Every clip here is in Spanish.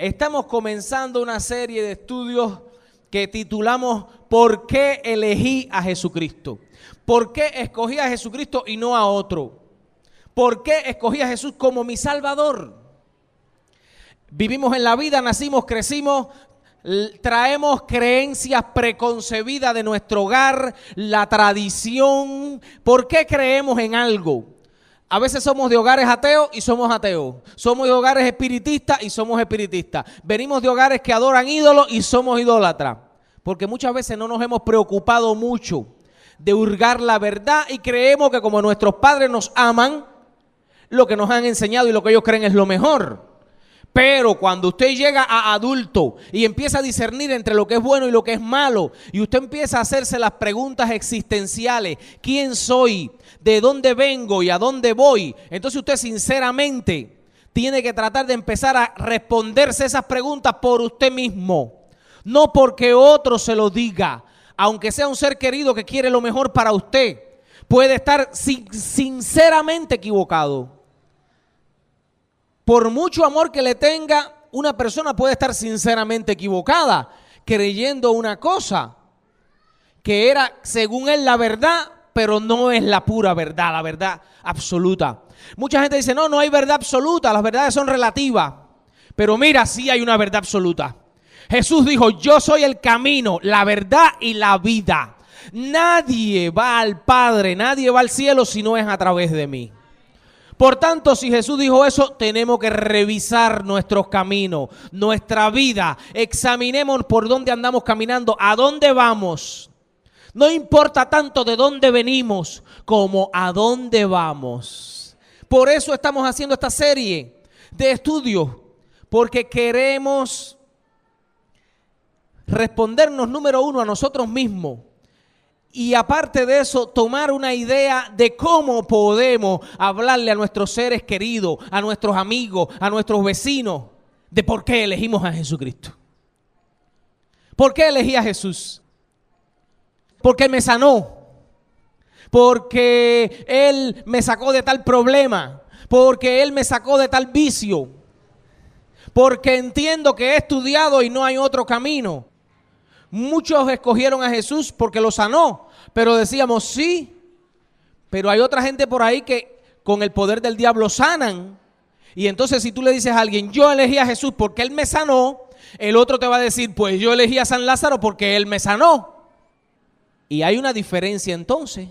Estamos comenzando una serie de estudios que titulamos ¿Por qué elegí a Jesucristo? ¿Por qué escogí a Jesucristo y no a otro? ¿Por qué escogí a Jesús como mi Salvador? Vivimos en la vida, nacimos, crecimos, traemos creencias preconcebidas de nuestro hogar, la tradición. ¿Por qué creemos en algo? A veces somos de hogares ateos y somos ateos. Somos de hogares espiritistas y somos espiritistas. Venimos de hogares que adoran ídolos y somos idólatras. Porque muchas veces no nos hemos preocupado mucho de hurgar la verdad y creemos que como nuestros padres nos aman, lo que nos han enseñado y lo que ellos creen es lo mejor. Pero cuando usted llega a adulto y empieza a discernir entre lo que es bueno y lo que es malo, y usted empieza a hacerse las preguntas existenciales, ¿quién soy? ¿De dónde vengo y a dónde voy? Entonces usted sinceramente tiene que tratar de empezar a responderse esas preguntas por usted mismo, no porque otro se lo diga, aunque sea un ser querido que quiere lo mejor para usted, puede estar sinceramente equivocado. Por mucho amor que le tenga, una persona puede estar sinceramente equivocada, creyendo una cosa que era según él la verdad, pero no es la pura verdad, la verdad absoluta. Mucha gente dice, no hay verdad absoluta, las verdades son relativas. Pero mira, sí hay una verdad absoluta. Jesús dijo, yo soy el camino, la verdad y la vida. Nadie va al Padre, nadie va al cielo si no es a través de mí. Por tanto, si Jesús dijo eso, tenemos que revisar nuestros caminos, nuestra vida. Examinemos por dónde andamos caminando, a dónde vamos. No importa tanto de dónde venimos como a dónde vamos. Por eso estamos haciendo esta serie de estudios, porque queremos respondernos, número uno, a nosotros mismos. Y aparte de eso, tomar una idea de cómo podemos hablarle a nuestros seres queridos, a nuestros amigos, a nuestros vecinos, de por qué elegimos a Jesucristo. ¿Por qué elegí a Jesús? Porque Él me sanó, porque Él me sacó de tal problema, porque Él me sacó de tal vicio, porque entiendo que he estudiado y no hay otro camino. Muchos escogieron a Jesús porque lo sanó, pero decíamos sí, pero hay otra gente por ahí que con el poder del diablo sanan. Y entonces si tú le dices a alguien, yo elegí a Jesús porque Él me sanó, el otro te va a decir, pues yo elegí a San Lázaro porque Él me sanó. Y hay una diferencia entonces.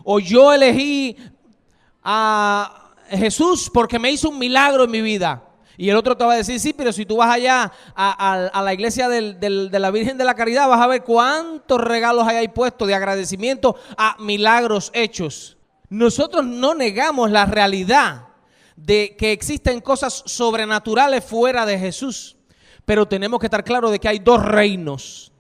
O yo elegí a Jesús porque me hizo un milagro en mi vida. Y el otro te va a decir, sí, pero si tú vas allá a la iglesia de la Virgen de la Caridad, vas a ver cuántos regalos hay ahí puestos de agradecimiento a milagros hechos. Nosotros no negamos la realidad de que existen cosas sobrenaturales fuera de Jesús, pero tenemos que estar claros de que hay dos reinos,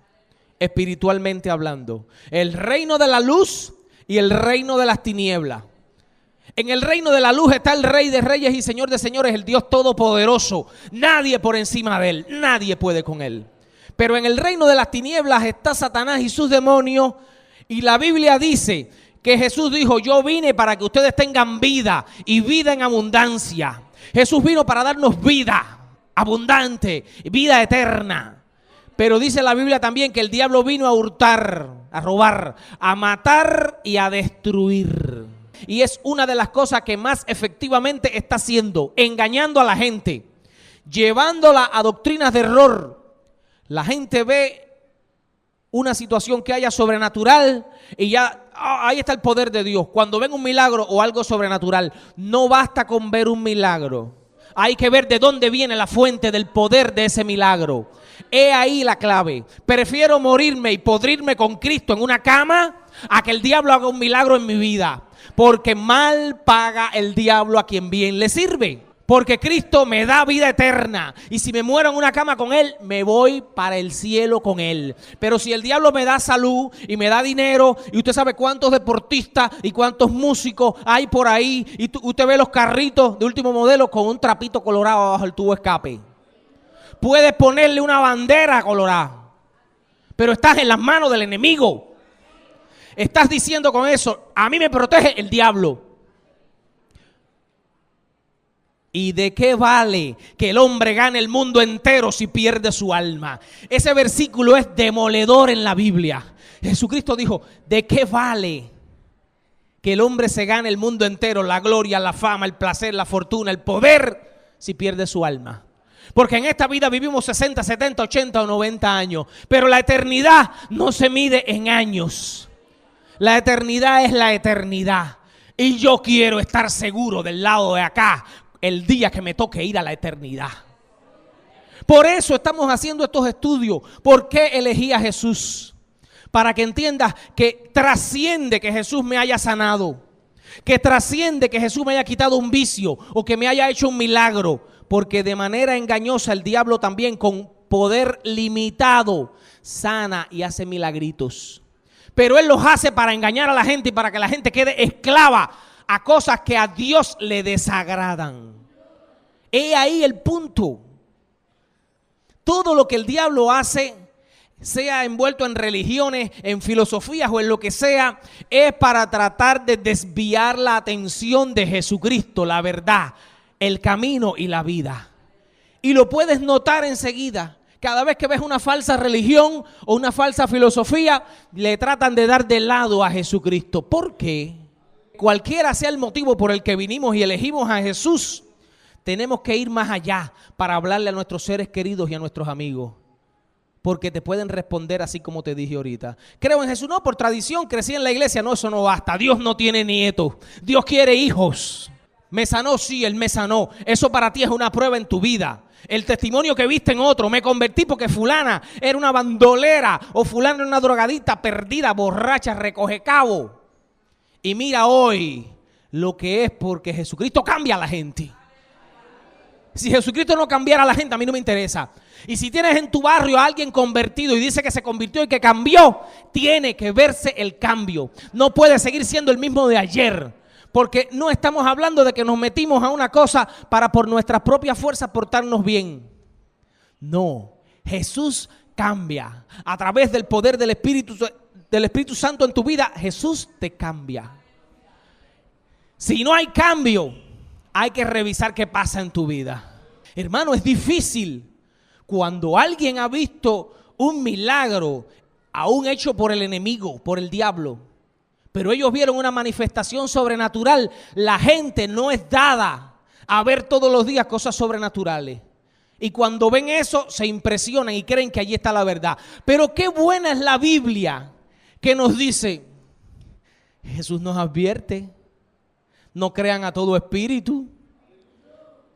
espiritualmente hablando. El reino de la luz y el reino de las tinieblas. En el reino de la luz está el Rey de Reyes y Señor de Señores, el Dios Todopoderoso. Nadie por encima de Él, nadie puede con Él. Pero en el reino de las tinieblas está Satanás y sus demonios. Y la Biblia dice que Jesús dijo, yo vine para que ustedes tengan vida y vida en abundancia. Jesús vino para darnos vida abundante, vida eterna. Pero dice la Biblia también que el diablo vino a hurtar, a robar, a matar y a destruir. Y es una de las cosas que más efectivamente está haciendo, engañando a la gente, llevándola a doctrinas de error. La gente ve una situación que haya sobrenatural y ya ahí está el poder de Dios. Cuando ven un milagro o algo sobrenatural, no basta con ver un milagro. Hay que ver de dónde viene la fuente del poder de ese milagro. He ahí la clave. Prefiero morirme y podrirme con Cristo en una cama a que el diablo haga un milagro en mi vida. Porque mal paga el diablo a quien bien le sirve. Porque Cristo me da vida eterna. Y si me muero en una cama con Él, me voy para el cielo con Él. Pero si el diablo me da salud y me da dinero, y usted sabe cuántos deportistas y cuántos músicos hay por ahí, y usted ve los carritos de último modelo con un trapito colorado abajo el tubo de escape. Puedes ponerle una bandera colorada, pero estás en las manos del enemigo. Estás diciendo con eso, a mí me protege el diablo. ¿Y de qué vale que el hombre gane el mundo entero si pierde su alma? Ese versículo es demoledor en la Biblia. Jesucristo dijo, ¿de qué vale que el hombre se gane el mundo entero, la gloria, la fama, el placer, la fortuna, el poder, si pierde su alma? Porque en esta vida vivimos 60, 70, 80 o 90 años, pero la eternidad no se mide en años. La eternidad es la eternidad. Y yo quiero estar seguro del lado de acá el día que me toque ir a la eternidad. Por eso estamos haciendo estos estudios. ¿Por qué elegí a Jesús? Para que entiendas que trasciende que Jesús me haya sanado, que trasciende que Jesús me haya quitado un vicio o que me haya hecho un milagro, porque de manera engañosa el diablo también con poder limitado sana y hace milagritos. Pero él los hace para engañar a la gente y para que la gente quede esclava a cosas que a Dios le desagradan. He ahí el punto. Todo lo que el diablo hace, sea envuelto en religiones, en filosofías o en lo que sea, es para tratar de desviar la atención de Jesucristo, la verdad, el camino y la vida. Y lo puedes notar enseguida. Cada vez que ves una falsa religión o una falsa filosofía, le tratan de dar de lado a Jesucristo. ¿Por qué? Cualquiera sea el motivo por el que vinimos y elegimos a Jesús, tenemos que ir más allá para hablarle a nuestros seres queridos y a nuestros amigos. Porque te pueden responder así como te dije ahorita. Creo en Jesús, no, por tradición, crecí en la iglesia. No, eso no basta. Dios no tiene nietos. Dios quiere hijos. Me sanó, sí, Él me sanó. Eso para ti es una prueba en tu vida. El testimonio que viste en otro, me convertí porque fulana era una bandolera o fulana era una drogadita perdida, borracha, recoge cabo. Y mira hoy lo que es porque Jesucristo cambia a la gente. Si Jesucristo no cambiara a la gente, a mí no me interesa. Y si tienes en tu barrio a alguien convertido y dice que se convirtió y que cambió, tiene que verse el cambio. No puede seguir siendo el mismo de ayer. Porque no estamos hablando de que nos metimos a una cosa para por nuestras propias fuerzas portarnos bien. No, Jesús cambia. A través del poder del Espíritu Santo en tu vida, Jesús te cambia. Si no hay cambio, hay que revisar qué pasa en tu vida. Hermano, es difícil cuando alguien ha visto un milagro, aún hecho por el enemigo, por el diablo. Pero ellos vieron una manifestación sobrenatural. La gente no es dada a ver todos los días cosas sobrenaturales. Y cuando ven eso, se impresionan y creen que allí está la verdad. Pero qué buena es la Biblia que nos dice, Jesús nos advierte, no crean a todo espíritu.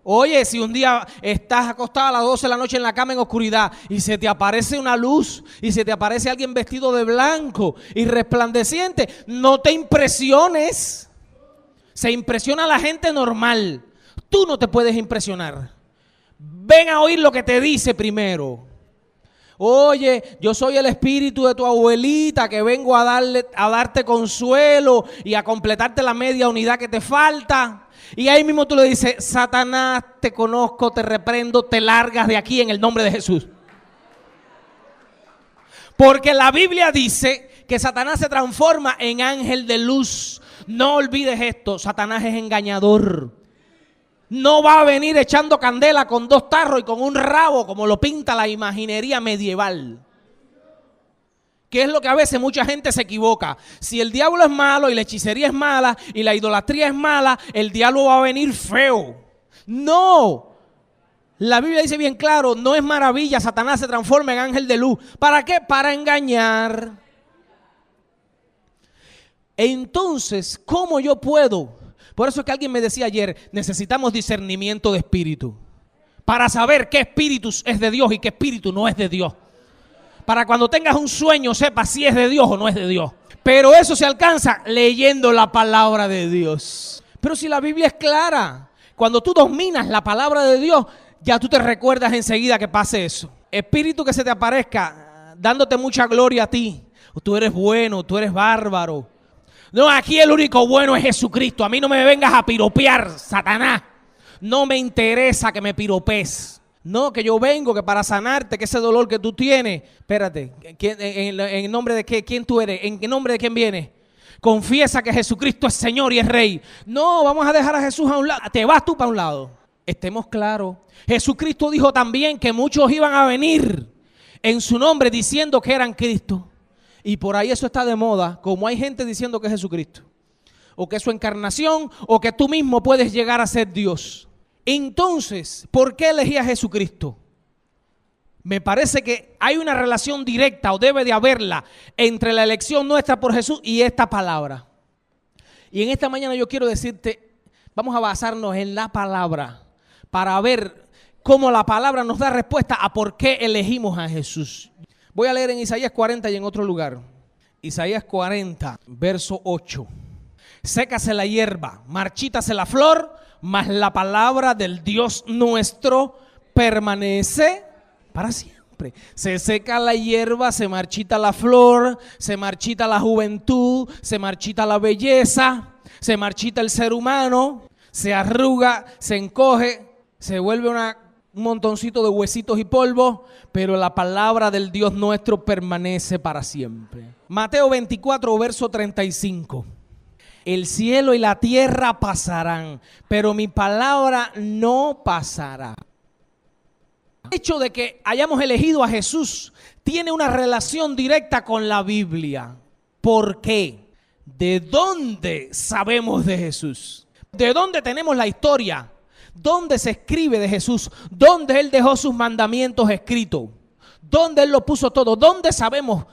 Oye, si un día estás acostado a las 12 de la noche en la cama en oscuridad y se te aparece una luz y se te aparece alguien vestido de blanco y resplandeciente, no te impresiones. Se impresiona la gente normal. Tú no te puedes impresionar. Ven a oír lo que te dice primero. Oye, yo soy el espíritu de tu abuelita que vengo a darte consuelo y a completarte la media unidad que te falta. Y ahí mismo tú le dices, Satanás, te conozco, te reprendo, te largas de aquí en el nombre de Jesús. Porque la Biblia dice que Satanás se transforma en ángel de luz. No olvides esto, Satanás es engañador. No va a venir echando candela con 2 tarros y con un rabo como lo pinta la imaginería medieval. Que es lo que a veces mucha gente se equivoca. Si el diablo es malo y la hechicería es mala y la idolatría es mala, el diablo va a venir feo. No. La Biblia dice bien claro, no es maravilla, Satanás se transforma en ángel de luz. ¿Para qué? Para engañar. Entonces, ¿cómo yo puedo? Por eso es que alguien me decía ayer, necesitamos discernimiento de espíritu. Para saber qué espíritu es de Dios y qué espíritu no es de Dios. Para cuando tengas un sueño sepas si es de Dios o no es de Dios. Pero eso se alcanza leyendo la palabra de Dios. Pero si la Biblia es clara, cuando tú dominas la palabra de Dios, ya tú te recuerdas enseguida que pase eso. Espíritu que se te aparezca dándote mucha gloria a ti. Tú eres bueno, tú eres bárbaro. No, aquí el único bueno es Jesucristo. A mí no me vengas a piropear, Satanás. No me interesa que me piropes. No, que yo vengo, que para sanarte, que ese dolor que tú tienes. Espérate, ¿en nombre de qué? ¿Quién tú eres? ¿En nombre de quién vienes? Confiesa que Jesucristo es Señor y es Rey. No, vamos a dejar a Jesús a un lado. Te vas tú para un lado. Estemos claros. Jesucristo dijo también que muchos iban a venir en su nombre diciendo que eran Cristo. Y por ahí eso está de moda, como hay gente diciendo que es Jesucristo, o que es su encarnación, o que tú mismo puedes llegar a ser Dios. Entonces, ¿por qué elegí a Jesucristo? Me parece que hay una relación directa, o debe de haberla, entre la elección nuestra por Jesús y esta palabra. Y en esta mañana yo quiero decirte, vamos a basarnos en la palabra para ver cómo la palabra nos da respuesta a por qué elegimos a Jesús. Voy a leer en Isaías 40 y en otro lugar. Isaías 40, verso 8. Sécase la hierba, marchítase la flor, mas la palabra del Dios nuestro permanece para siempre. Se seca la hierba, se marchita la flor, se marchita la juventud, se marchita la belleza, se marchita el ser humano, se arruga, se encoge, se vuelve un montoncito de huesitos y polvo, pero la palabra del Dios nuestro permanece para siempre. Mateo 24, verso 35. El cielo y la tierra pasarán, pero mi palabra no pasará. El hecho de que hayamos elegido a Jesús tiene una relación directa con la Biblia. ¿Por qué? ¿De dónde sabemos de Jesús? ¿De dónde tenemos la historia? ¿Dónde se escribe de Jesús? ¿Dónde Él dejó sus mandamientos escritos? ¿Dónde Él lo puso todo? ¿Dónde sabemos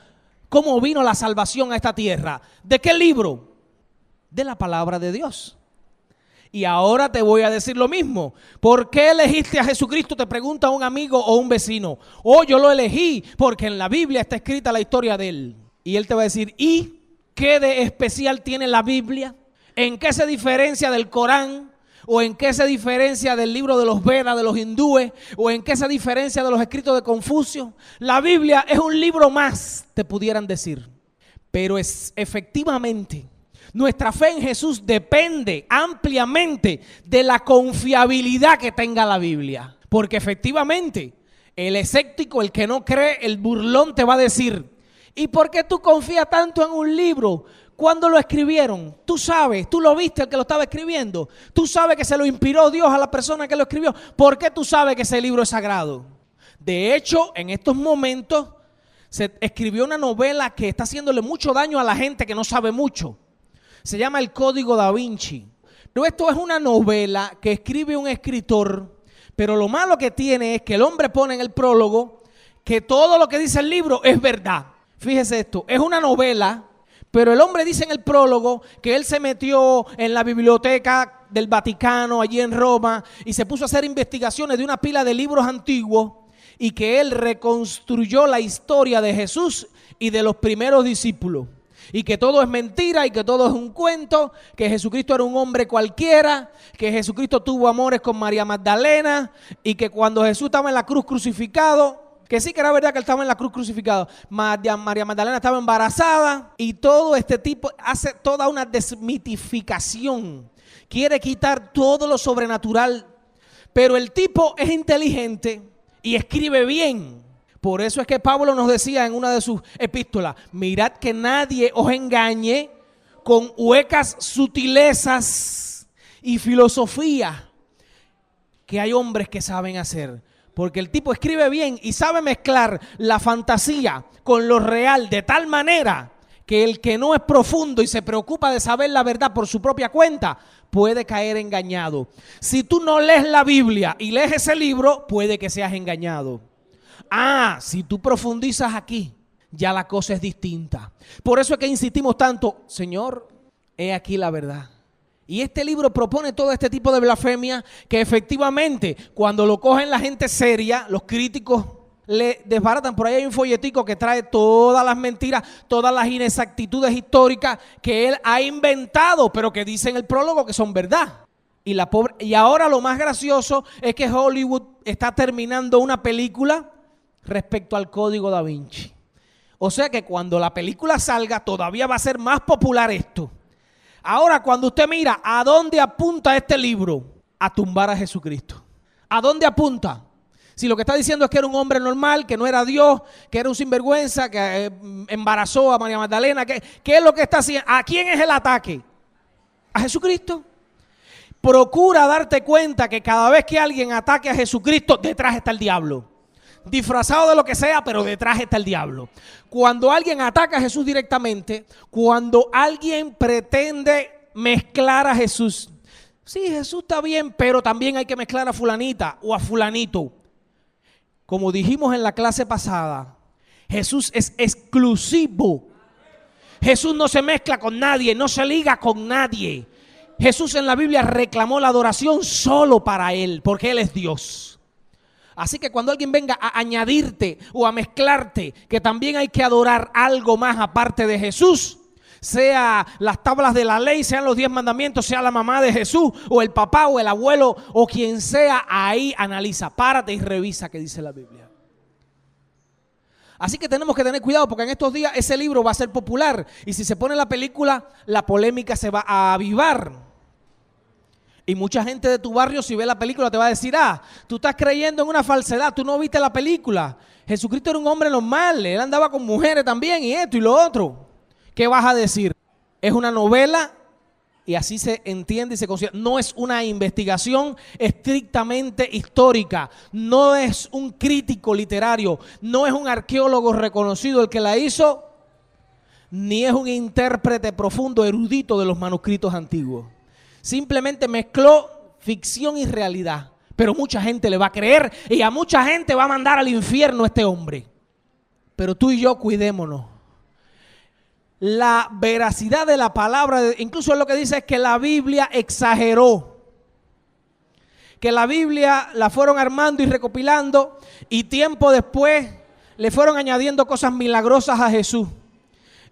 cómo vino la salvación a esta tierra? ¿De qué libro? De la palabra de Dios. Y ahora te voy a decir lo mismo. ¿Por qué elegiste a Jesucristo? Te pregunta un amigo o un vecino. Oh, yo lo elegí porque en la Biblia está escrita la historia de Él. Y Él te va a decir, ¿y qué de especial tiene la Biblia? ¿En qué se diferencia del Corán? ¿O en qué se diferencia del libro de los Vedas, de los hindúes? ¿O en qué se diferencia de los escritos de Confucio? La Biblia es un libro más, te pudieran decir. Pero efectivamente, nuestra fe en Jesús depende ampliamente de la confiabilidad que tenga la Biblia. Porque efectivamente, el escéptico, el que no cree, el burlón te va a decir, ¿y por qué tú confías tanto en un libro? ¿Cuándo lo escribieron? Tú sabes, tú lo viste el que lo estaba escribiendo. Tú sabes que se lo inspiró Dios a la persona que lo escribió. ¿Por qué tú sabes que ese libro es sagrado? De hecho, en estos momentos se escribió una novela que está haciéndole mucho daño a la gente que no sabe mucho. Se llama El Código Da Vinci. Pero esto es una novela que escribe un escritor, pero lo malo que tiene es que el hombre pone en el prólogo que todo lo que dice el libro es verdad. Fíjese esto, es una novela, pero el hombre dice en el prólogo que él se metió en la biblioteca del Vaticano, allí en Roma, y se puso a hacer investigaciones de una pila de libros antiguos, y que él reconstruyó la historia de Jesús y de los primeros discípulos. Y que todo es mentira y que todo es un cuento, que Jesucristo era un hombre cualquiera, que Jesucristo tuvo amores con María Magdalena y que cuando Jesús estaba en la cruz crucificado, que sí que era verdad que él estaba en la cruz crucificado, María Magdalena estaba embarazada y todo este tipo hace toda una desmitificación, quiere quitar todo lo sobrenatural, pero el tipo es inteligente y escribe bien. Por eso es que Pablo nos decía en una de sus epístolas, mirad que nadie os engañe con huecas sutilezas y filosofía que hay hombres que saben hacer. Porque el tipo escribe bien y sabe mezclar la fantasía con lo real de tal manera que el que no es profundo y se preocupa de saber la verdad por su propia cuenta puede caer engañado. Si tú no lees la Biblia y lees ese libro, puede que seas engañado. Ah, si tú profundizas aquí, ya la cosa es distinta. Por eso es que insistimos tanto, Señor, he aquí la verdad. Y este libro propone todo este tipo de blasfemia que efectivamente cuando lo cogen la gente seria, los críticos le desbaratan. Por ahí hay un folletico que trae todas las mentiras, todas las inexactitudes históricas que él ha inventado, pero que dice en el prólogo que son verdad. Y ahora lo más gracioso es que Hollywood está terminando una película respecto al Código Da Vinci. O sea que cuando la película salga todavía va a ser más popular esto. Ahora cuando usted mira a dónde apunta este libro, a tumbar a Jesucristo. ¿A dónde apunta? Si lo que está diciendo es que era un hombre normal, que no era Dios, que era un sinvergüenza, que embarazó a María Magdalena, ¿qué es lo que está haciendo? ¿A quién es el ataque? ¿A Jesucristo? Procura darte cuenta que cada vez que alguien ataque a Jesucristo, detrás está el diablo. Disfrazado de lo que sea, pero detrás está el diablo. Cuando alguien ataca a Jesús directamente, cuando alguien pretende mezclar a Jesús. Sí, Jesús está bien, pero también hay que mezclar a fulanita o a fulanito. Como dijimos en la clase pasada, Jesús es exclusivo. Jesús no se mezcla con nadie, no se liga con nadie. Jesús en la Biblia reclamó la adoración solo para Él, porque Él es Dios. Así que cuando alguien venga a añadirte o a mezclarte que también hay que adorar algo más aparte de Jesús, sea las tablas de la ley, sean los 10 mandamientos, sea la mamá de Jesús o el papá o el abuelo o quien sea, ahí analiza, párate y revisa qué dice la Biblia. Así que tenemos que tener cuidado porque en estos días ese libro va a ser popular y si se pone la película, la polémica se va a avivar. Y mucha gente de tu barrio, si ve la película, te va a decir, tú estás creyendo en una falsedad, tú no viste la película. Jesucristo era un hombre normal, él andaba con mujeres también y esto y lo otro. ¿Qué vas a decir? Es una novela y así se entiende y se considera. No es una investigación estrictamente histórica, no es un crítico literario, no es un arqueólogo reconocido el que la hizo, ni es un intérprete profundo, erudito de los manuscritos antiguos. Simplemente mezcló ficción y realidad, pero mucha gente le va a creer y a mucha gente va a mandar al infierno este hombre. Pero tú y yo cuidémonos. La veracidad de la palabra, incluso lo que dice es que la Biblia exageró. Que la Biblia la fueron armando y recopilando y tiempo después le fueron añadiendo cosas milagrosas a Jesús.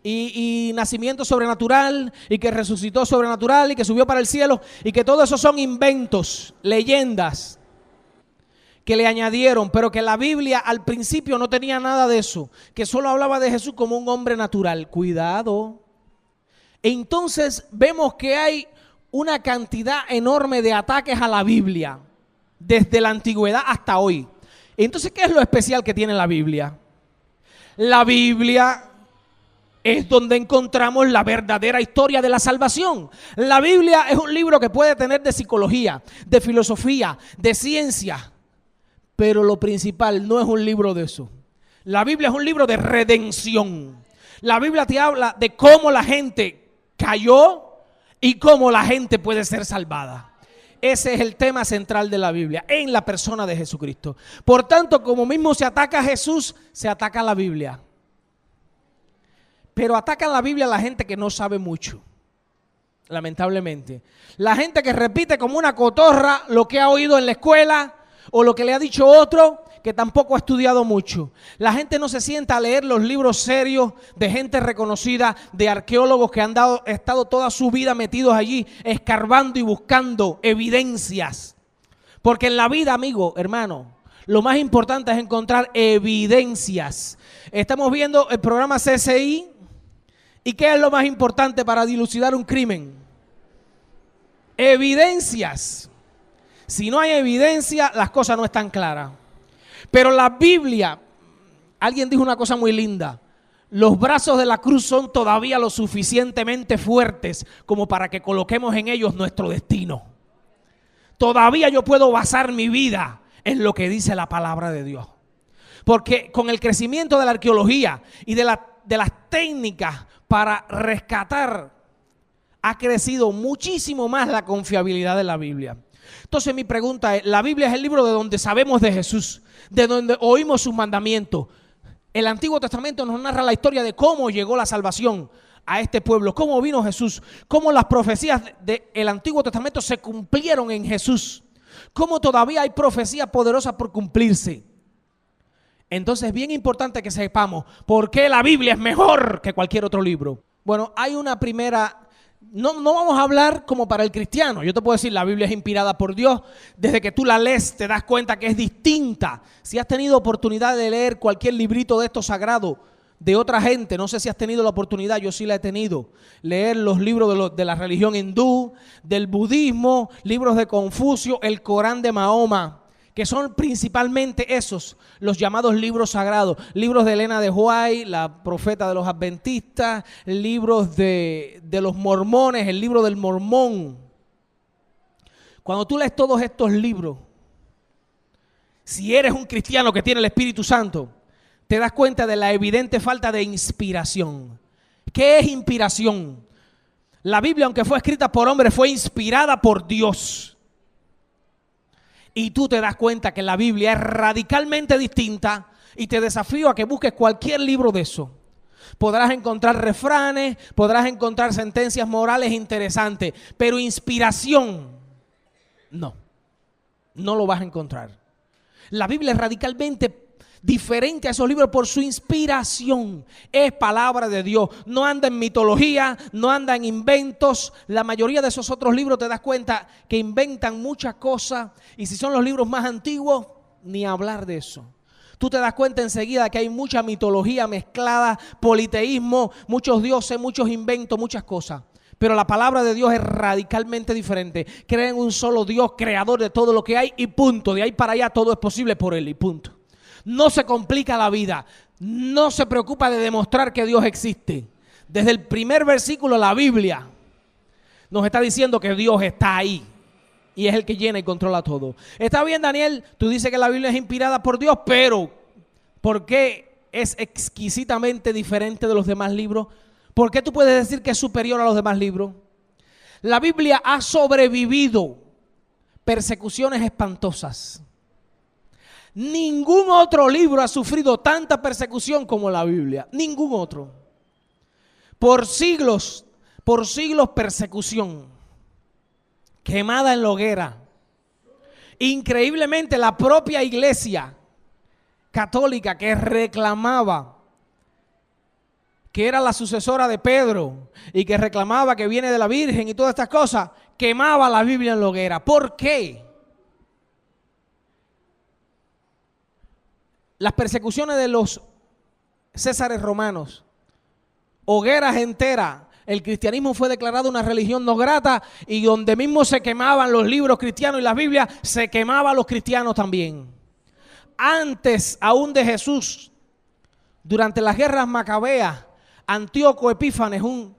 Y nacimiento sobrenatural y que resucitó sobrenatural y que subió para el cielo y que todo eso son inventos, leyendas que le añadieron, pero que la Biblia al principio no tenía nada de eso, que solo hablaba de Jesús como un hombre natural. Cuidado. Entonces vemos que hay una cantidad enorme de ataques a la Biblia desde la antigüedad hasta hoy. Entonces, ¿qué es lo especial que tiene la Biblia? La Biblia es donde encontramos la verdadera historia de la salvación. La Biblia es un libro que puede tener de psicología, de filosofía, de ciencia, pero lo principal no es un libro de eso. La Biblia es un libro de redención. La Biblia te habla de cómo la gente cayó y cómo la gente puede ser salvada. Ese es el tema central de la Biblia, en la persona de Jesucristo. Por tanto, como mismo se ataca a Jesús, se ataca a la Biblia. Pero atacan la Biblia a la gente que no sabe mucho, lamentablemente. La gente que repite como una cotorra lo que ha oído en la escuela o lo que le ha dicho otro que tampoco ha estudiado mucho. La gente no se sienta a leer los libros serios de gente reconocida, de arqueólogos que han estado toda su vida metidos allí, escarbando y buscando evidencias. Porque en la vida, amigo, hermano, lo más importante es encontrar evidencias. Estamos viendo el programa CSI. ¿Y qué es lo más importante para dilucidar un crimen? Evidencias. Si no hay evidencia, las cosas no están claras. Pero la Biblia, alguien dijo una cosa muy linda. Los brazos de la cruz son todavía lo suficientemente fuertes como para que coloquemos en ellos nuestro destino. Todavía yo puedo basar mi vida en lo que dice la palabra de Dios. Porque con el crecimiento de la arqueología y de las técnicas para rescatar, ha crecido muchísimo más la confiabilidad de la Biblia. Entonces mi pregunta es, la Biblia es el libro de donde sabemos de Jesús, de donde oímos sus mandamientos. El Antiguo Testamento nos narra la historia de cómo llegó la salvación a este pueblo, cómo vino Jesús, cómo las profecías del Antiguo Testamento se cumplieron en Jesús, cómo todavía hay profecías poderosas por cumplirse. Entonces es bien importante que sepamos por qué la Biblia es mejor que cualquier otro libro. Bueno, hay una primera, no vamos a hablar como para el cristiano. Yo te puedo decir, la Biblia es inspirada por Dios. Desde que tú la lees te das cuenta que es distinta. Si has tenido oportunidad de leer cualquier librito de estos sagrados de otra gente, no sé si has tenido la oportunidad, yo sí la he tenido, leer los libros de la religión hindú, del budismo, libros de Confucio, el Corán de Mahoma, que son principalmente esos, los llamados libros sagrados, libros de Elena de White, la profeta de los adventistas, libros de los mormones, el libro del Mormón. Cuando tú lees todos estos libros, si eres un cristiano que tiene el Espíritu Santo, te das cuenta de la evidente falta de inspiración. ¿Qué es inspiración? La Biblia, aunque fue escrita por hombres, fue inspirada por Dios. Y tú te das cuenta que la Biblia es radicalmente distinta y te desafío a que busques cualquier libro de eso. Podrás encontrar refranes, podrás encontrar sentencias morales interesantes, pero inspiración, no lo vas a encontrar. La Biblia es radicalmente diferente a esos libros por su inspiración. Es palabra de Dios. No anda en mitología, no anda en inventos. La mayoría de esos otros libros te das cuenta que inventan muchas cosas. Y si son los libros más antiguos, ni hablar de eso. Tú te das cuenta enseguida que hay mucha mitología mezclada, politeísmo, muchos dioses, muchos inventos, muchas cosas. Pero la palabra de Dios es radicalmente diferente. Cree en un solo Dios, creador de todo lo que hay y punto. De ahí para allá todo es posible por Él y punto. No se complica la vida. No se preocupa de demostrar que Dios existe. Desde el primer versículo la Biblia nos está diciendo que Dios está ahí. Y es el que llena y controla todo. Está bien, Daniel, tú dices que la Biblia es inspirada por Dios, pero ¿por qué es exquisitamente diferente de los demás libros? ¿Por qué tú puedes decir que es superior a los demás libros? La Biblia ha sobrevivido persecuciones espantosas. Ningún otro libro ha sufrido tanta persecución como la Biblia. Ningún otro. Por siglos persecución. Quemada en la hoguera. Increíblemente la propia iglesia católica que reclamaba que era la sucesora de Pedro y que reclamaba que viene de la Virgen y todas estas cosas, quemaba la Biblia en la hoguera. ¿Por qué? Las persecuciones de los césares romanos, hogueras enteras, el cristianismo fue declarado una religión no grata y donde mismo se quemaban los libros cristianos y las Biblias, se quemaban los cristianos también. Antes aún de Jesús, durante las guerras macabeas, Antíoco Epífanes, un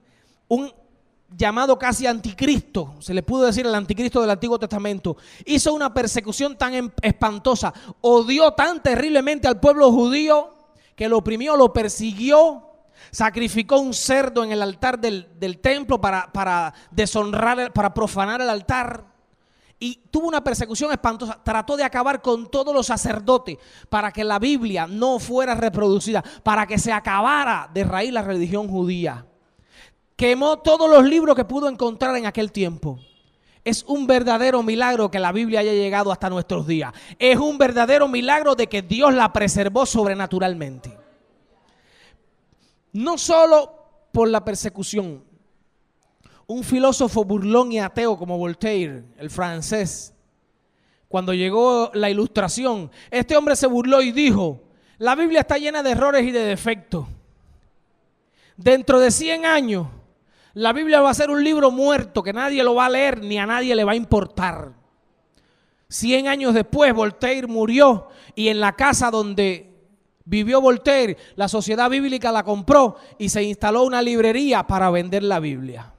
llamado casi anticristo, se le pudo decir el anticristo del Antiguo Testamento, hizo una persecución tan espantosa, odió tan terriblemente al pueblo judío que lo oprimió, lo persiguió, sacrificó un cerdo en el altar del templo para deshonrar, para profanar el altar. Y tuvo una persecución espantosa, trató de acabar con todos los sacerdotes para que la Biblia no fuera reproducida, para que se acabara de raíz la religión judía. Quemó todos los libros que pudo encontrar en aquel tiempo. Es un verdadero milagro que la Biblia haya llegado hasta nuestros días. Es un verdadero milagro de que Dios la preservó sobrenaturalmente. No solo por la persecución. Un filósofo burlón y ateo como Voltaire, el francés, cuando llegó la Ilustración, este hombre se burló y dijo: la Biblia está llena de errores y de defectos. Dentro de 100 años, la Biblia va a ser un libro muerto que nadie lo va a leer ni a nadie le va a importar. 100 años después, Voltaire murió y en la casa donde vivió Voltaire, la Sociedad Bíblica la compró y se instaló una librería para vender la Biblia.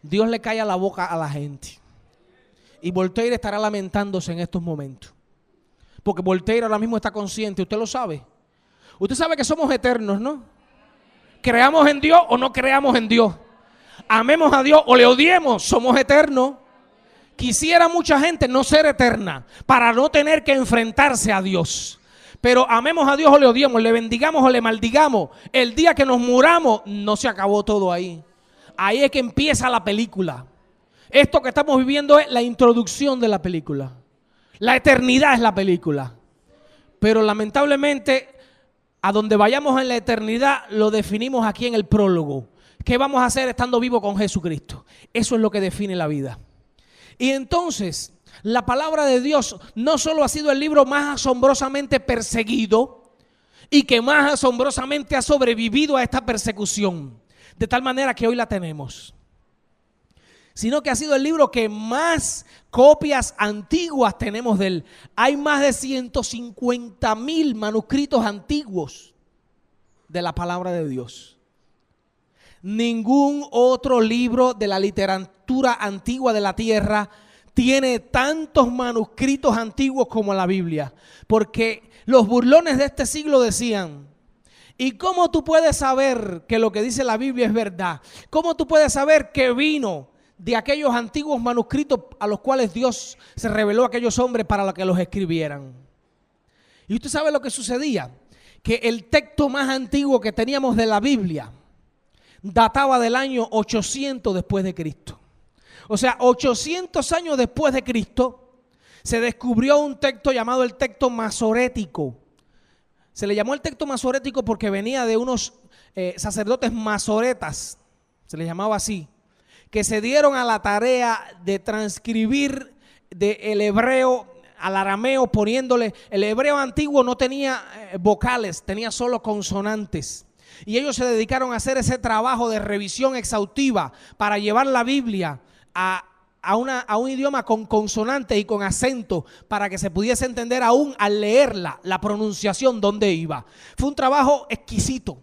Dios le calla la boca a la gente. Y Voltaire estará lamentándose en estos momentos. Porque Voltaire ahora mismo está consciente, usted lo sabe. Usted sabe que somos eternos, ¿no? Creamos en Dios o no creamos en Dios. Amemos a Dios o le odiemos, somos eternos. Quisiera mucha gente no ser eterna para no tener que enfrentarse a Dios. Pero amemos a Dios o le odiemos, le bendigamos o le maldigamos. El día que nos muramos, no se acabó todo ahí. Ahí es que empieza la película. Esto que estamos viviendo es la introducción de la película. La eternidad es la película. Pero lamentablemente, a donde vayamos en la eternidad, lo definimos aquí en el prólogo. ¿Qué vamos a hacer estando vivos con Jesucristo? Eso es lo que define la vida. Y entonces, la palabra de Dios no solo ha sido el libro más asombrosamente perseguido y que más asombrosamente ha sobrevivido a esta persecución, de tal manera que hoy la tenemos, sino que ha sido el libro que más copias antiguas tenemos de él. Hay más de 150,000 manuscritos antiguos de la palabra de Dios. Ningún otro libro de la literatura antigua de la tierra tiene tantos manuscritos antiguos como la Biblia. Porque los burlones de este siglo decían: ¿y cómo tú puedes saber que lo que dice la Biblia es verdad? ¿Cómo tú puedes saber que vino de aquellos antiguos manuscritos a los cuales Dios se reveló a aquellos hombres para que los escribieran? Y usted sabe lo que sucedía, que el texto más antiguo que teníamos de la Biblia databa del año 800 después de Cristo. O sea, 800 años después de Cristo se descubrió un texto llamado el texto masorético. Se le llamó el texto masorético porque venía de unos sacerdotes masoretas, se les llamaba así, que se dieron a la tarea de transcribir del hebreo al arameo, poniéndole, el hebreo antiguo no tenía vocales, tenía solo consonantes. Y ellos se dedicaron a hacer ese trabajo de revisión exhaustiva para llevar la Biblia a un idioma con consonantes y con acento para que se pudiese entender aún al leerla, la pronunciación dónde iba. Fue un trabajo exquisito.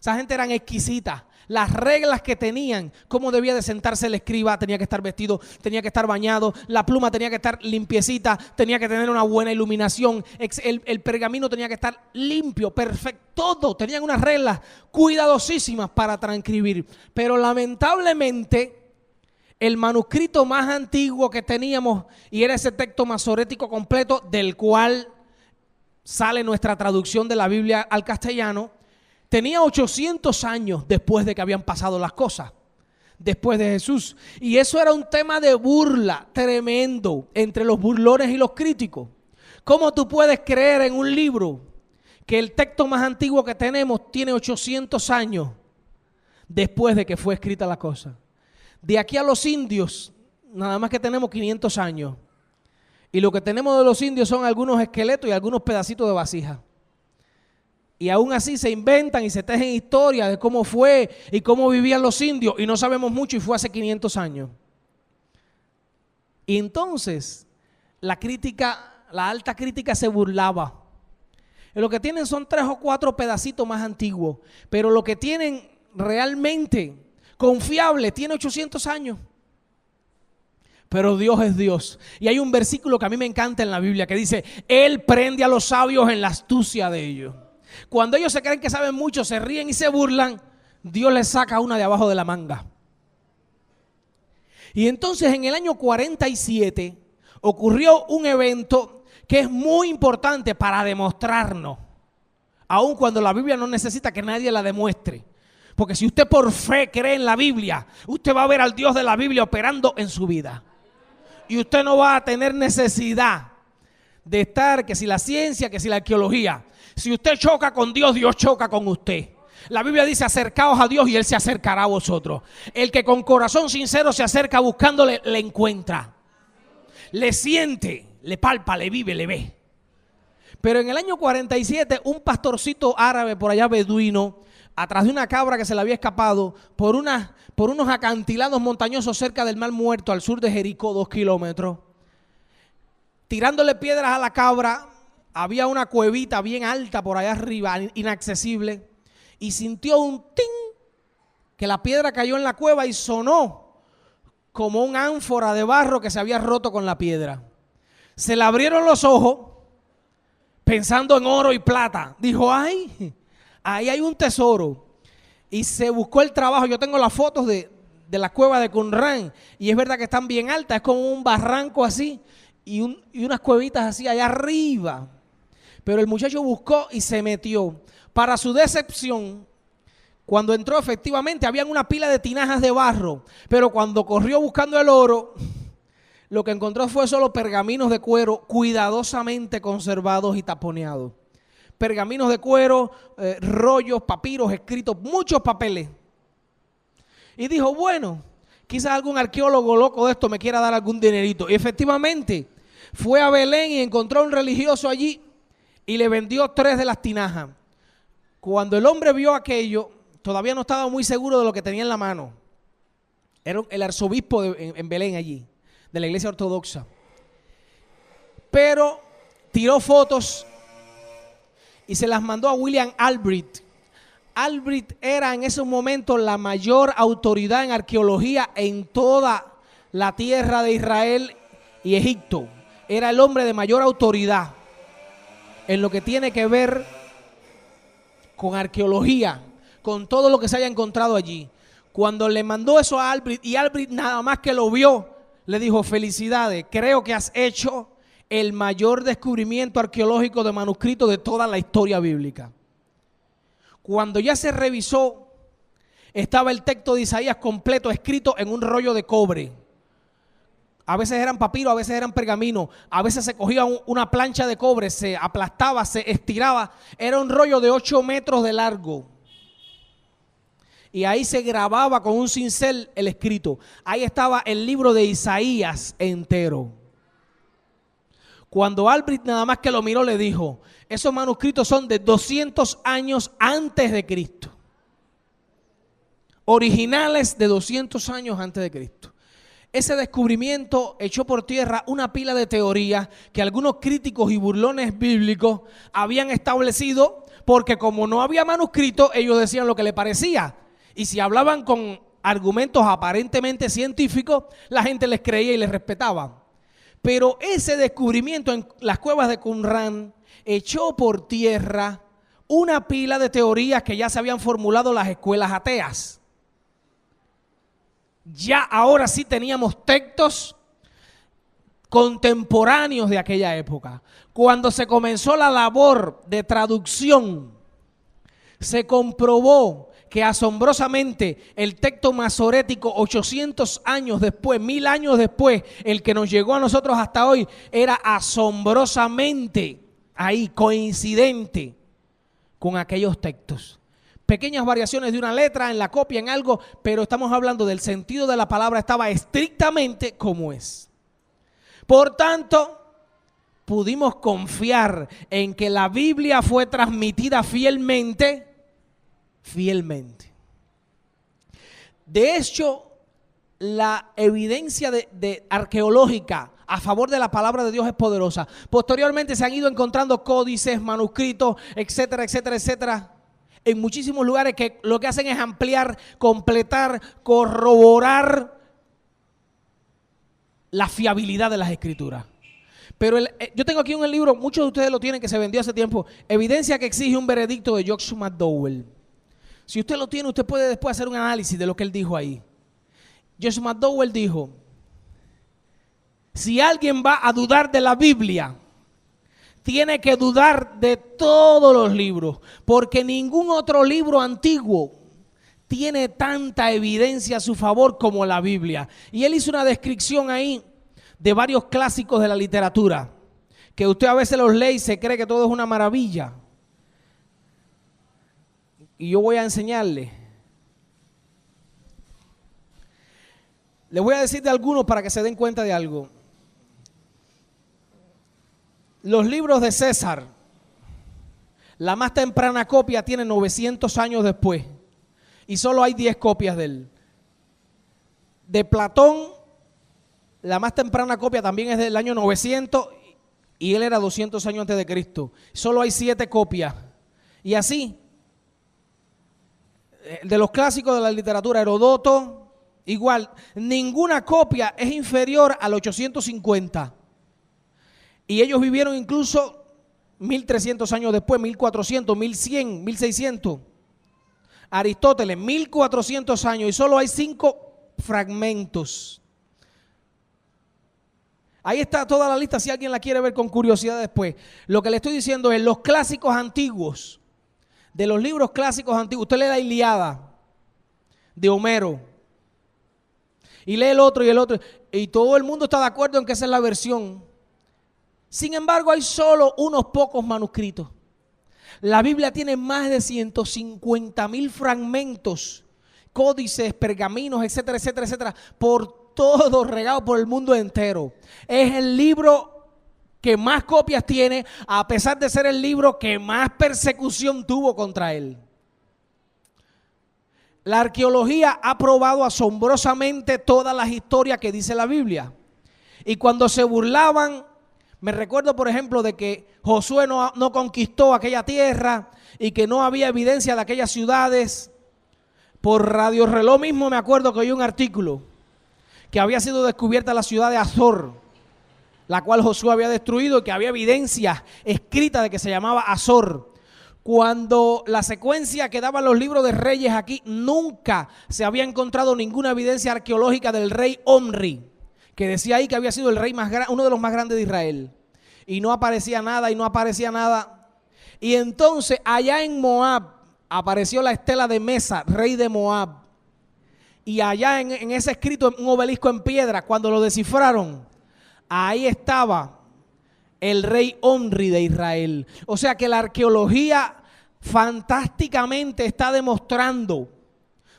Esa gente eran exquisitas. Las reglas que tenían, cómo debía de sentarse el escriba, tenía que estar vestido, tenía que estar bañado, la pluma tenía que estar limpiecita, tenía que tener una buena iluminación, el pergamino tenía que estar limpio, perfecto, todo. Tenían unas reglas cuidadosísimas para transcribir. Pero lamentablemente, el manuscrito más antiguo que teníamos, y era ese texto masorético completo, del cual sale nuestra traducción de la Biblia al castellano, tenía 800 años después de que habían pasado las cosas, después de Jesús. Y eso era un tema de burla tremendo entre los burlones y los críticos. ¿Cómo tú puedes creer en un libro que el texto más antiguo que tenemos tiene 800 años después de que fue escrita la cosa? De aquí a los indios, nada más que tenemos 500 años. Y lo que tenemos de los indios son algunos esqueletos y algunos pedacitos de vasija. Y aún así se inventan y se tejen historias de cómo fue y cómo vivían los indios. Y no sabemos mucho y fue hace 500 años. Y entonces la crítica, la alta crítica se burlaba. Lo que tienen son 3 o 4 pedacitos más antiguos. Pero lo que tienen realmente confiable tiene 800 años. Pero Dios es Dios. Y hay un versículo que a mí me encanta en la Biblia que dice: Él prende a los sabios en la astucia de ellos. Cuando ellos se creen que saben mucho, se ríen y se burlan, Dios les saca una de abajo de la manga. Y entonces en el año 47 ocurrió un evento que es muy importante para demostrarnos, aun cuando la Biblia no necesita que nadie la demuestre. Porque si usted por fe cree en la Biblia, usted va a ver al Dios de la Biblia operando en su vida. Y usted no va a tener necesidad de estar, que si la ciencia, que si la arqueología. Si usted choca con Dios, Dios choca con usted. La Biblia dice: acercaos a Dios y Él se acercará a vosotros. El que con corazón sincero se acerca buscándole, le encuentra. Le siente, le palpa, le vive, le ve. Pero en el año 47, un pastorcito árabe por allá beduino, atrás de una cabra que se le había escapado, por unos acantilados montañosos cerca del Mar Muerto, al sur de Jericó, 2 kilómetros, tirándole piedras a la cabra. Había una cuevita bien alta por allá arriba, inaccesible, y sintió un ting, que la piedra cayó en la cueva y sonó como un ánfora de barro que se había roto con la piedra. Se le abrieron los ojos, pensando en oro y plata. Dijo: ay, ahí hay un tesoro. Y se buscó el trabajo. Yo tengo las fotos de la cueva de Qumran, y es verdad que están bien altas, es como un barranco así, y unas cuevitas así allá arriba. Pero el muchacho buscó y se metió. Para su decepción, cuando entró, efectivamente habían una pila de tinajas de barro, pero cuando corrió buscando el oro, lo que encontró fue solo pergaminos de cuero cuidadosamente conservados y taponeados. Pergaminos de cuero, rollos, papiros escritos, muchos papeles. Y dijo: bueno, quizás algún arqueólogo loco de esto me quiera dar algún dinerito. Y efectivamente fue a Belén y encontró a un religioso allí y le vendió 3 de las tinajas. Cuando el hombre vio aquello, todavía no estaba muy seguro de lo que tenía en la mano. Era el arzobispo en Belén allí, de la iglesia ortodoxa. Pero tiró fotos y se las mandó a William Albright, Albright era en ese momento la mayor autoridad en arqueología en toda la tierra de Israel y Egipto. Era el hombre de mayor autoridad en lo que tiene que ver con arqueología, con todo lo que se haya encontrado allí. Cuando le mandó eso a Albright, y Albright nada más que lo vio, le dijo: felicidades, creo que has hecho el mayor descubrimiento arqueológico de manuscritos de toda la historia bíblica. Cuando ya se revisó, estaba el texto de Isaías completo escrito en un rollo de cobre. A veces eran papiro, a veces eran pergamino, a veces se cogía una plancha de cobre, se aplastaba, se estiraba. Era un rollo de 8 metros de largo. Y ahí se grababa con un cincel el escrito. Ahí estaba el libro de Isaías entero. Cuando Albright nada más que lo miró, le dijo: esos manuscritos son de 200 años antes de Cristo. Originales de 200 años antes de Cristo. Ese descubrimiento echó por tierra una pila de teorías que algunos críticos y burlones bíblicos habían establecido, porque como no había manuscrito, ellos decían lo que les parecía. Y si hablaban con argumentos aparentemente científicos, la gente les creía y les respetaba. Pero ese descubrimiento en las cuevas de Qumran echó por tierra una pila de teorías que ya se habían formulado las escuelas ateas. Ya ahora sí teníamos textos contemporáneos de aquella época. Cuando se comenzó la labor de traducción, se comprobó que asombrosamente el texto masorético 800 años después, 1000 años después, el que nos llegó a nosotros hasta hoy, era asombrosamente ahí coincidente con aquellos textos. Pequeñas variaciones de una letra en la copia, en algo, pero estamos hablando del sentido de la palabra, estaba estrictamente como es. Por tanto, pudimos confiar en que la Biblia fue transmitida fielmente. De hecho, la evidencia de arqueológica a favor de la palabra de Dios es poderosa. Posteriormente se han ido encontrando códices, manuscritos, etcétera, etcétera, etcétera, en muchísimos lugares que lo que hacen es ampliar, completar, corroborar la fiabilidad de las escrituras. Pero yo tengo aquí un libro, muchos de ustedes lo tienen, que se vendió hace tiempo, Evidencia que exige un veredicto, de Joshua McDowell. Si usted lo tiene, usted puede después hacer un análisis de lo que él dijo ahí. Joshua McDowell dijo: si alguien va a dudar de la Biblia, tiene que dudar de todos los libros, porque ningún otro libro antiguo tiene tanta evidencia a su favor como la Biblia. Y él hizo una descripción ahí de varios clásicos de la literatura, que usted a veces los lee y se cree que todo es una maravilla. Y yo voy a enseñarle. Le voy a decir de algunos para que se den cuenta de algo. Los libros de César, la más temprana copia tiene 900 años después y solo hay 10 copias de él. De Platón, la más temprana copia también es del año 900 y él era 200 años antes de Cristo. Solo hay 7 copias. Y así, de los clásicos de la literatura, Heródoto, igual, ninguna copia es inferior al 850. Y ellos vivieron incluso 1300 años después, 1400, 1100, 1600. Aristóteles, 1400 años y solo hay 5 fragmentos. Ahí está toda la lista si alguien la quiere ver con curiosidad después. Lo que le estoy diciendo es los clásicos antiguos, de los libros clásicos antiguos. Usted lee la Ilíada de Homero y lee el otro y el otro y todo el mundo está de acuerdo en que esa es la versión. Sin embargo, hay solo unos pocos manuscritos. La Biblia tiene más de 150,000 fragmentos, códices, pergaminos, etcétera, etcétera, etcétera, por todo regado por el mundo entero. Es el libro que más copias tiene, a pesar de ser el libro que más persecución tuvo contra él. La arqueología ha probado asombrosamente todas las historias que dice la Biblia. Y cuando se burlaban Me recuerdo, por ejemplo, de que Josué no conquistó aquella tierra y que no había evidencia de aquellas ciudades. Por Radio Reloj mismo me acuerdo que oí un artículo que había sido descubierta la ciudad de Azor, la cual Josué había destruido y que había evidencia escrita de que se llamaba Azor. Cuando la secuencia que daban los libros de reyes aquí, nunca se había encontrado ninguna evidencia arqueológica del rey Omri, que decía ahí que había sido el rey uno de los más grandes de Israel. Y no aparecía nada, y no aparecía nada. Y entonces allá en Moab apareció la estela de Mesa, rey de Moab. Y allá en ese escrito, un obelisco en piedra, cuando lo descifraron, ahí estaba el rey Omri de Israel. O sea que la arqueología fantásticamente está demostrando.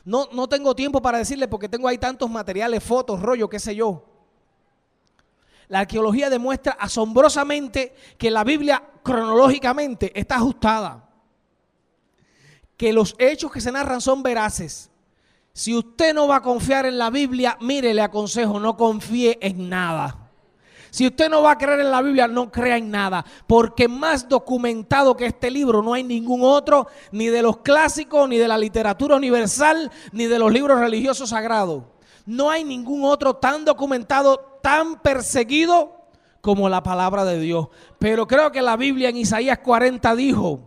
No tengo tiempo para decirle porque tengo ahí tantos materiales, fotos, rollo, qué sé yo. La arqueología demuestra asombrosamente que la Biblia cronológicamente está ajustada. Que los hechos que se narran son veraces. Si usted no va a confiar en la Biblia, mire, le aconsejo, no confíe en nada. Si usted no va a creer en la Biblia, no crea en nada, porque más documentado que este libro no hay ningún otro, ni de los clásicos, ni de la literatura universal, ni de los libros religiosos sagrados. No hay ningún otro tan documentado, tan perseguido como la palabra de Dios. Pero creo que la Biblia en Isaías 40 dijo,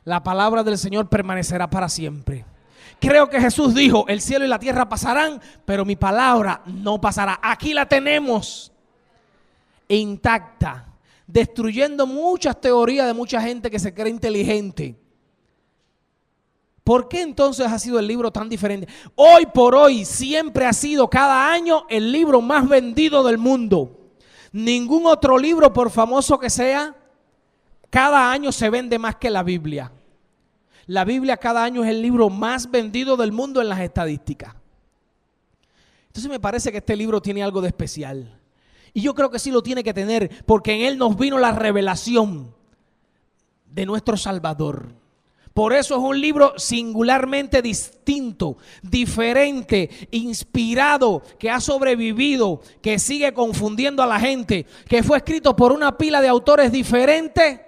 la palabra del Señor permanecerá para siempre. Creo que Jesús dijo, el cielo y la tierra pasarán, pero mi palabra no pasará. Aquí la tenemos intacta, destruyendo muchas teorías de mucha gente que se cree inteligente. ¿Por qué entonces ha sido el libro tan diferente? Hoy por hoy siempre ha sido cada año el libro más vendido del mundo. Ningún otro libro, por famoso que sea, cada año se vende más que la Biblia. La Biblia cada año es el libro más vendido del mundo en las estadísticas. Entonces me parece que este libro tiene algo de especial. Y yo creo que sí lo tiene que tener, porque en él nos vino la revelación de nuestro Salvador. Por eso es un libro singularmente distinto, diferente, inspirado, que ha sobrevivido, que sigue confundiendo a la gente, que fue escrito por una pila de autores diferentes,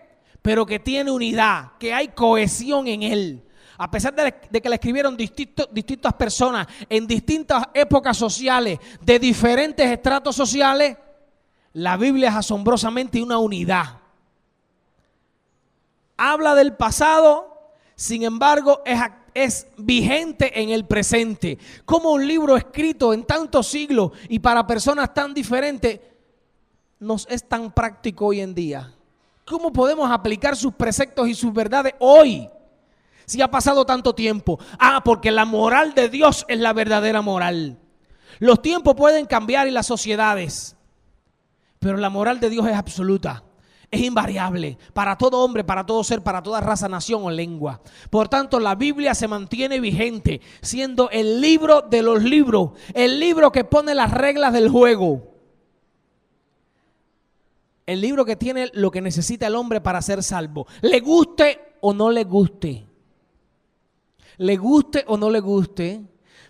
pero que tiene unidad, que hay cohesión en él. A pesar de que le escribieron distintas personas en distintas épocas sociales, de diferentes estratos sociales, la Biblia es asombrosamente una unidad. Habla del pasado, sin embargo, es vigente en el presente. Como un libro escrito en tantos siglos y para personas tan diferentes, nos es tan práctico hoy en día. ¿Cómo podemos aplicar sus preceptos y sus verdades hoy? Si ha pasado tanto tiempo. Porque la moral de Dios es la verdadera moral. Los tiempos pueden cambiar y las sociedades, pero la moral de Dios es absoluta. Es invariable para todo hombre, para todo ser, para toda raza, nación o lengua. Por tanto, la Biblia se mantiene vigente, siendo el libro de los libros, el libro que pone las reglas del juego. El libro que tiene lo que necesita el hombre para ser salvo. Le guste o no le guste. Le guste o no le guste.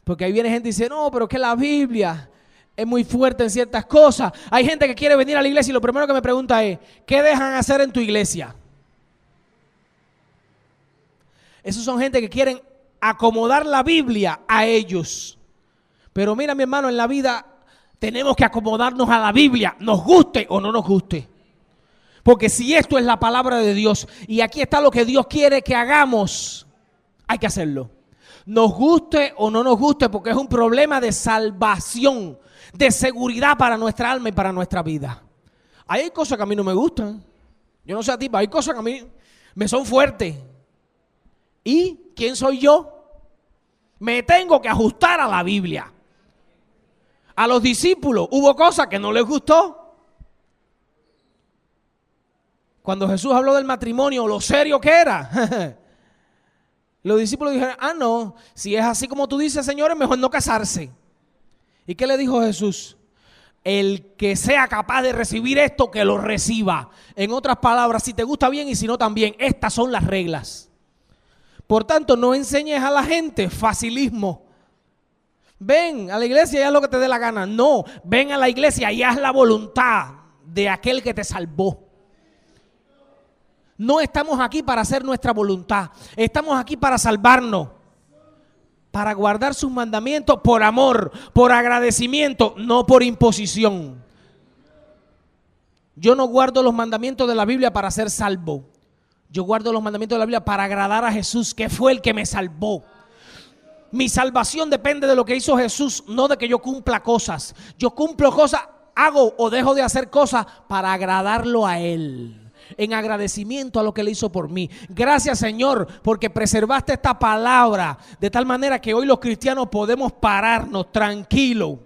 Porque ahí viene gente y dice, no, pero que la Biblia es muy fuerte en ciertas cosas. Hay gente que quiere venir a la iglesia y lo primero que me pregunta es, ¿qué dejan hacer en tu iglesia? Esos son gente que quieren acomodar la Biblia a ellos. Pero mira, mi hermano, en la vida tenemos que acomodarnos a la Biblia, nos guste o no nos guste. Porque si esto es la palabra de Dios y aquí está lo que Dios quiere que hagamos, hay que hacerlo. Nos guste o no nos guste, porque es un problema de salvación, de seguridad para nuestra alma y para nuestra vida. Hay cosas que a mí no me gustan. Yo no sé a ti, pero hay cosas que a mí me son fuertes. ¿Y quién soy yo? Me tengo que ajustar a la Biblia. A los discípulos hubo cosas que no les gustó. Cuando Jesús habló del matrimonio, lo serio que era. Los discípulos dijeron, no, si es así como tú dices, Señor, es mejor no casarse. ¿Y qué le dijo Jesús? El que sea capaz de recibir esto, que lo reciba. En otras palabras, si te gusta bien y si no también, estas son las reglas. Por tanto, no enseñes a la gente facilismo. Ven a la iglesia y haz lo que te dé la gana. No, ven a la iglesia y haz la voluntad de aquel que te salvó. No estamos aquí para hacer nuestra voluntad. Estamos aquí para salvarnos, para guardar sus mandamientos por amor, por agradecimiento, no por imposición. Yo no guardo los mandamientos de la Biblia para ser salvo. Yo guardo los mandamientos de la Biblia para agradar a Jesús, que fue el que me salvó. Mi salvación depende de lo que hizo Jesús, no de que yo cumpla cosas. Yo cumplo cosas, hago o dejo de hacer cosas para agradarlo a Él, en agradecimiento a lo que Él hizo por mí. Gracias, Señor, porque preservaste esta palabra de tal manera que hoy los cristianos podemos pararnos tranquilos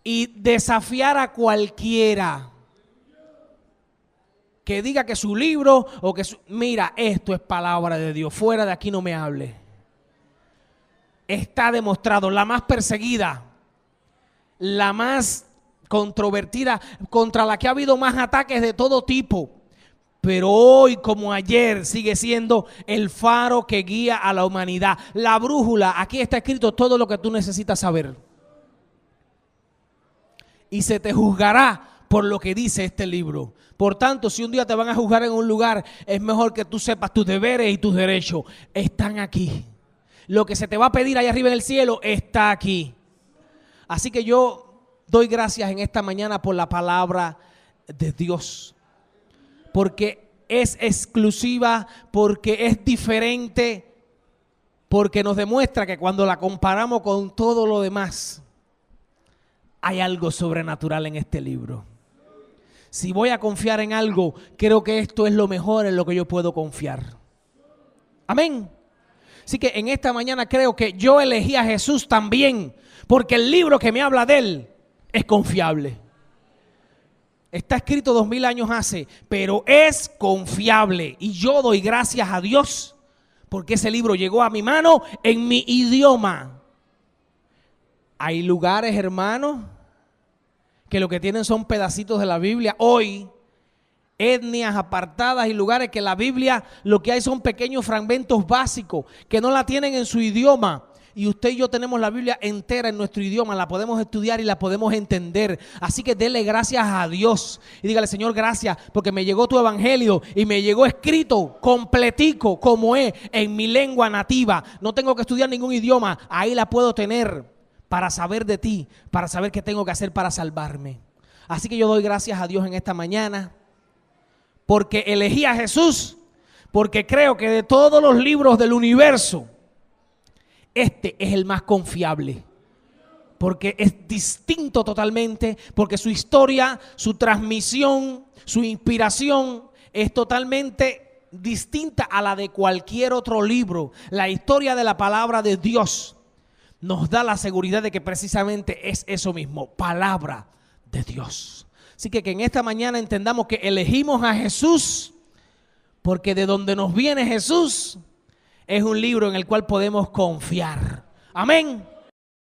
y desafiar a cualquiera que diga que su libro o que mira, esto es palabra de Dios, fuera de aquí no me hable. Está demostrado, la más perseguida, la más controvertida, contra la que ha habido más ataques de todo tipo, pero hoy como ayer sigue siendo el faro que guía a la humanidad, la brújula. Aquí está escrito todo lo que tú necesitas saber y se te juzgará por lo que dice este libro. Por tanto, si un día te van a juzgar en un lugar, es mejor que tú sepas tus deberes y tus derechos. Están aquí. Lo que se te va a pedir allá arriba en el cielo está aquí. Así que yo doy gracias en esta mañana por la palabra de Dios. Porque es exclusiva, porque es diferente, porque nos demuestra que cuando la comparamos con todo lo demás, hay algo sobrenatural en este libro. Si voy a confiar en algo, creo que esto es lo mejor en lo que yo puedo confiar. Amén. Así que en esta mañana creo que yo elegí a Jesús también, porque el libro que me habla de Él es confiable. Está escrito 2000 años hace, pero es confiable. Y yo doy gracias a Dios porque ese libro llegó a mi mano en mi idioma. Hay lugares, hermanos, que lo que tienen son pedacitos de la Biblia. Hoy, etnias apartadas y lugares que la Biblia lo que hay son pequeños fragmentos básicos que no la tienen en su idioma. Y usted y yo tenemos la Biblia entera en nuestro idioma, la podemos estudiar y la podemos entender. Así que dele gracias a Dios y dígale: Señor, gracias porque me llegó tu evangelio y me llegó escrito completico como es en mi lengua nativa. No tengo que estudiar ningún idioma, ahí la puedo tener para saber de ti, para saber qué tengo que hacer para salvarme. Así que yo doy gracias a Dios en esta mañana porque elegí a Jesús, porque creo que de todos los libros del universo, este es el más confiable, porque es distinto totalmente, porque su historia, su transmisión, su inspiración es totalmente distinta a la de cualquier otro libro. La historia de la palabra de Dios nos da la seguridad de que precisamente es eso mismo, palabra de Dios. Así que en esta mañana entendamos que elegimos a Jesús, porque de donde nos viene Jesús es un libro en el cual podemos confiar. Amén.